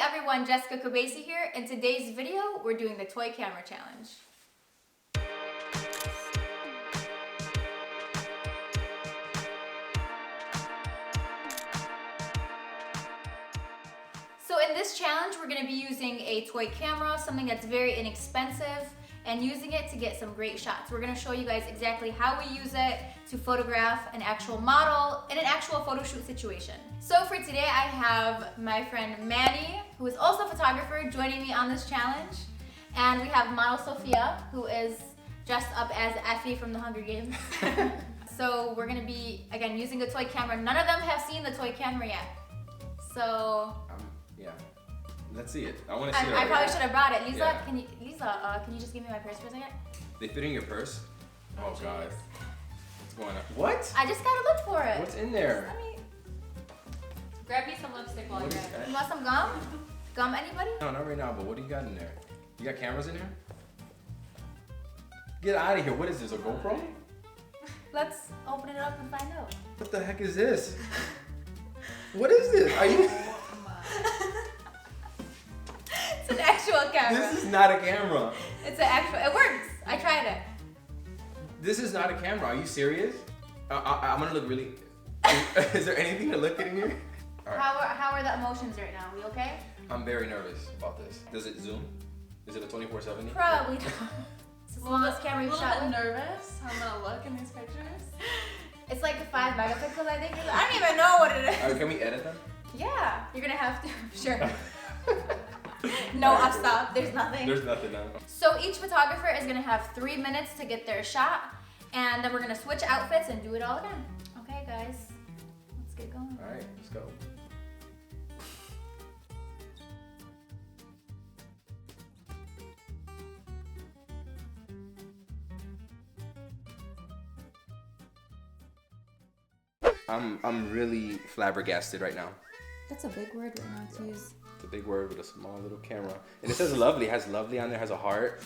everyone, Jessica Kubasi here. In today's video, we're doing the toy camera challenge. So in this challenge, we're gonna be using a toy camera, something that's very inexpensive, and using it to get some great shots. We're gonna show you guys exactly how we use it to photograph an actual model in an actual photo shoot situation. So for today, I have my friend Manny, who is also a photographer, joining me on this challenge. And we have model SOPHIA, who is dressed up as Effie from the Hunger Games. So we're gonna be, again, using the toy camera. None of them have seen the toy camera yet. So. Yeah. Let's see it. I want to see it. I probably should have brought it. Lisa, Yeah. can you just give me my purse for a second? They fit in your purse? Oh God. What's going on? What? I just gotta look for it. What's in there? Let me... Grab me some lipstick while you're at it. You want some gum? Gum, anybody? No, not right now, but what do you got in there? You got cameras in there? Get out of here. What is this, a GoPro? Let's open it up and find out. What the heck is this? What is this? Are you... It's an actual camera. This is not a camera. It's an actual, it works. I tried it. This is not a camera. Are you serious? I'm gonna look really... Is there anything to look at in here? All right. How are the emotions right now? We okay? I'm very nervous about this. Does it zoom? Is it a 24/70? Probably not. It's the smallest camera you've shot I'm a with. little bit nervous how I'm gonna look in these pictures. It's like the 5 megapixels, I think. I don't even know what it is. Can we edit them? Yeah, you're gonna have to. Sure. No, I'll stop. There's nothing. There's nothing now. So each photographer is gonna have 3 minutes to get their shot, and then we're gonna switch outfits and do it all again. Okay, guys, let's get going. All right, let's go. I'm really flabbergasted right now. That's a big word right now to use. It's a big word with a small little camera. And it says lovely, it has lovely on there, has a heart.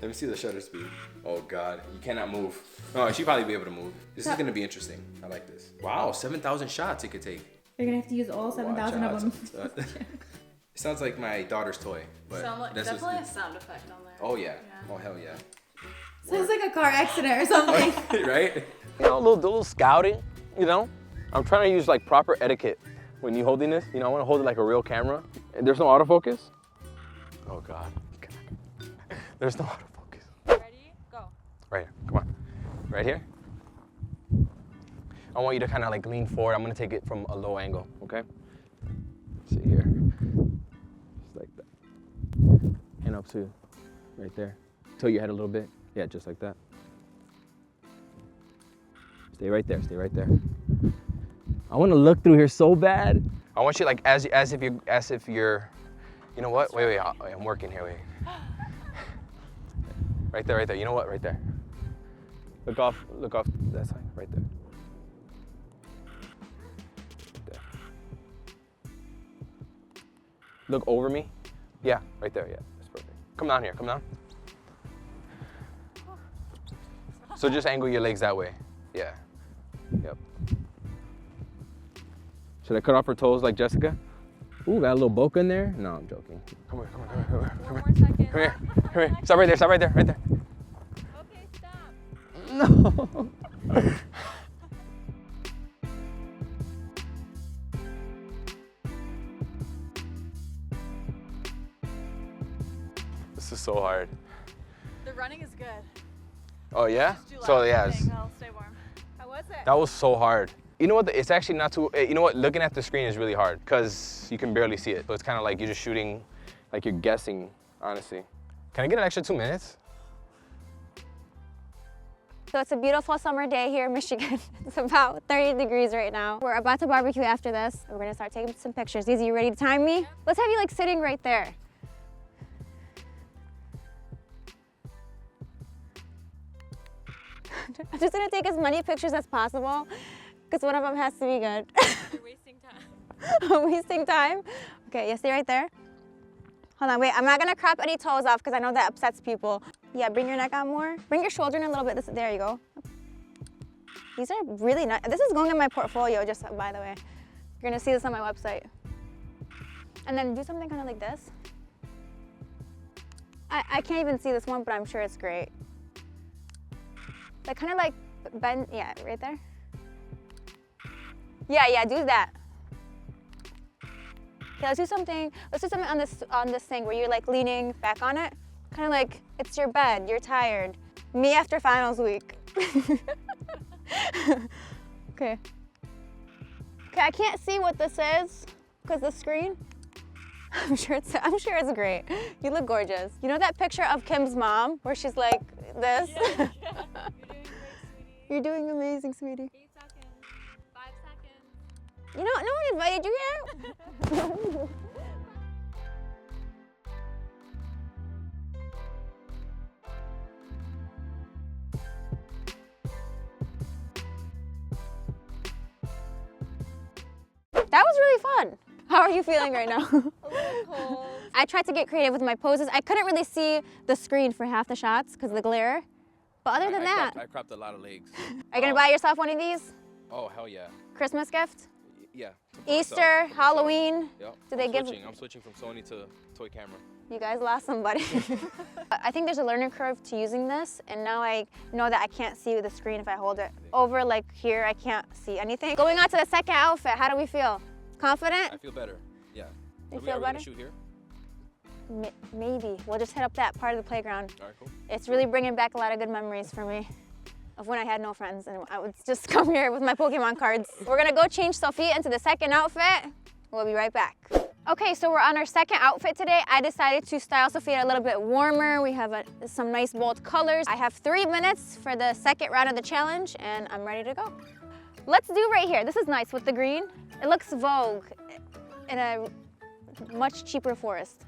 Let me see the shutter speed. Oh God, you cannot move. Oh, she'd probably be able to move. This is gonna be interesting. I like this. Wow, 7,000 shots it could take. You're gonna have to use all 7,000 of them. It sounds like my daughter's toy, but Definitely a sound effect on there. Oh yeah. Oh hell yeah. Sounds like a car accident or something. Right? You know, a little scouting, you know? I'm trying to use like proper etiquette when you're holding this. You know, I want to hold it like a real camera. And there's no autofocus. Oh God. There's no autofocus. Ready? Go. Right here, come on. Right here. I want you to kind of like lean forward. I'm gonna take it from a low angle, okay? See here. Just like that. Hand up to right there. Tilt your head a little bit. Yeah, just like that. Stay right there, stay right there. I want to look through here so bad. I want you like as if you're, you know what? Wait, I'm working here, wait. Right there, you know what? Right there. Look off that side, right there. There. Look over me. Yeah, right there, yeah, that's perfect. Come down here, come down. So just angle your legs that way. Yeah. Yep. Should I cut off her toes like Jessica? Ooh, got a little bokeh in there? No, I'm joking. Come here. One more second. Come here. Stop right there, right there. Okay, stop. No. This is so hard. The running is good. Oh yeah? Just do So laps, I yes. think. I'll stay warm. How was it? That was so hard. You know what? It's actually not too, you know what? Looking at the screen is really hard because you can barely see it. So it's kind of like you're just shooting, like you're guessing, honestly. Can I get an extra 2 minutes? So it's a beautiful summer day here in Michigan. It's about 30 degrees right now. We're about to barbecue after this. We're gonna start taking some pictures. Izzy, you ready to time me? Let's have you like sitting right there. I'm just gonna take as many pictures as possible because one of them has to be good. You're wasting time. I'm wasting time? Okay, you stay right there. Hold on, wait, I'm not gonna crop any toes off because I know that upsets people. Yeah, bring your neck out more. Bring your shoulder in a little bit. There you go. These are really nice. This is going in my portfolio, just by the way. You're gonna see this on my website. And then do something kind of like this. I can't even see this one, but I'm sure it's great. Like kind of like bend, yeah, right there. Yeah, do that. Okay, let's do something on this thing where you're like leaning back on it. Kind of like it's your bed, you're tired. Me after finals week. Okay. Okay, I can't see what this is because the screen. I'm sure it's great. You look gorgeous. You know that picture of Kim's mom where she's like this? Yeah. You're doing amazing, sweetie. 8 seconds. 5 seconds. You know, no one invited you yet. That was really fun. How are you feeling right now? A little cold. I tried to get creative with my poses. I couldn't really see the screen for half the shots because of the glare. But other than that, I cropped a lot of legs. are you gonna buy yourself one of these? Oh, hell yeah. Christmas gift? Yeah. Easter, Halloween? Yep. Do they give? I'm switching from Sony to toy camera. You guys lost somebody. I think there's a learning curve to using this, and now I know that I can't see the screen if I hold it over like here. I can't see anything. Going on to the second outfit, how do we feel? Confident? I feel better. Yeah. You Are we feel gonna better? shoot here? Maybe. We'll just hit up that part of the playground. All right, cool. It's really bringing back a lot of good memories for me of when I had no friends and I would just come here with my Pokemon cards. We're gonna go change Sophia into the second outfit. We'll be right back. Okay, so we're on our second outfit today. I decided to style Sophia a little bit warmer. We have some nice bold colors. I have 3 minutes for the second round of the challenge and I'm ready to go. Let's do right here. This is nice with the green. It looks Vogue in a much cheaper forest.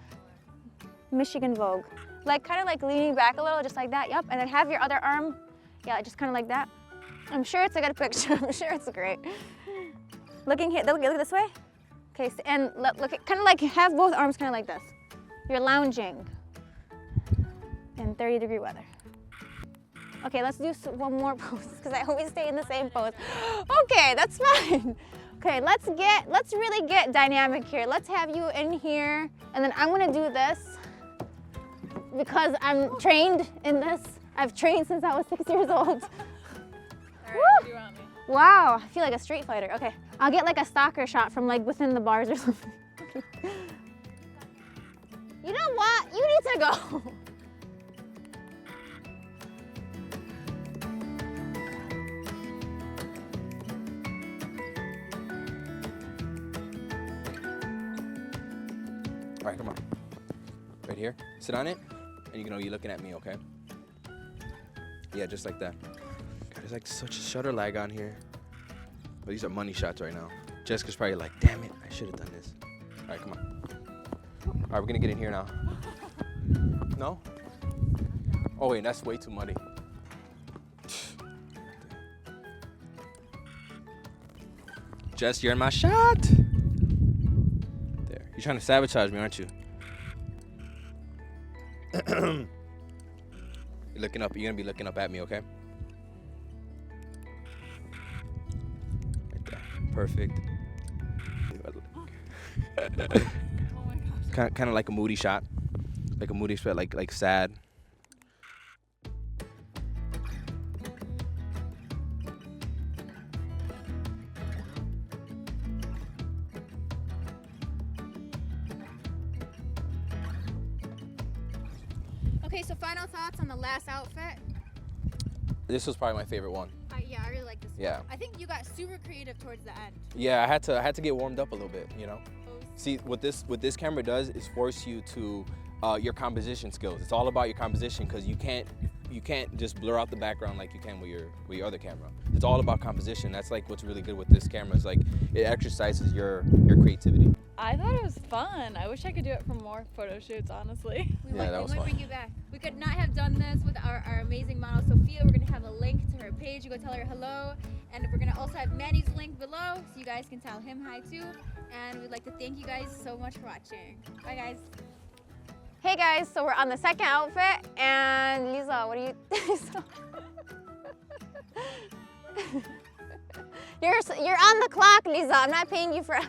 Michigan Vogue. Like kind of like leaning back a little, just like that, yep. And then have your other arm, yeah, just kind of like that. I'm sure it's a good picture, I'm sure it's great. Looking here, look this way. Okay, so, and look, kind of like have both arms kind of like this. You're lounging in 30-degree weather. Okay, let's do one more pose because I always stay in the same pose. Okay, that's fine. Okay, let's really get dynamic here. Let's have you in here, and then I'm gonna do this because I'm trained in this. I've trained since I was 6 years old. All right, what do you want me? Wow, I feel like a street fighter. Okay, I'll get like a stalker shot from like within the bars or something. Okay. You know what? You need to go. All right, come on. Right here. Sit on it, and you're looking at me, okay? Yeah, just like that. God, there's like such a shutter lag on here. But these are money shots right now. Jessica's probably like, damn it, I should have done this. All right, come on. All right, we're gonna get in here now. No? Oh wait, that's way too muddy. Jess, you're in my shot. There. You're trying to sabotage me, aren't you? You're looking up. You're gonna be looking up at me, okay? Right there. Perfect. Oh my gosh. Kind of like a moody shot, like a moody shot, like sad. Okay, so final thoughts on the last outfit. This was probably my favorite one. Yeah, I really like this Yeah. one. I think you got super creative towards the end. Yeah, I had to get warmed up a little bit, you know. See, what this camera does is force you to your composition skills. It's all about your composition because you can't just blur out the background like you can with your other camera. It's all about composition. That's like what's really good with this camera. It's like it exercises your creativity. I thought it was fun. I wish I could do it for more photo shoots, honestly. We Yeah, that might was fun. bring you back. We could not have done this with our amazing model Sophia. We're gonna have a link to her page. You go tell her hello, and we're gonna also have Manny's link below, so you guys can tell him hi too. And we'd like to thank you guys so much for watching. Bye, guys. Hey guys, so we're on the second outfit, and Lisa, what do you? You're on the clock, Lisa. I'm not paying you for.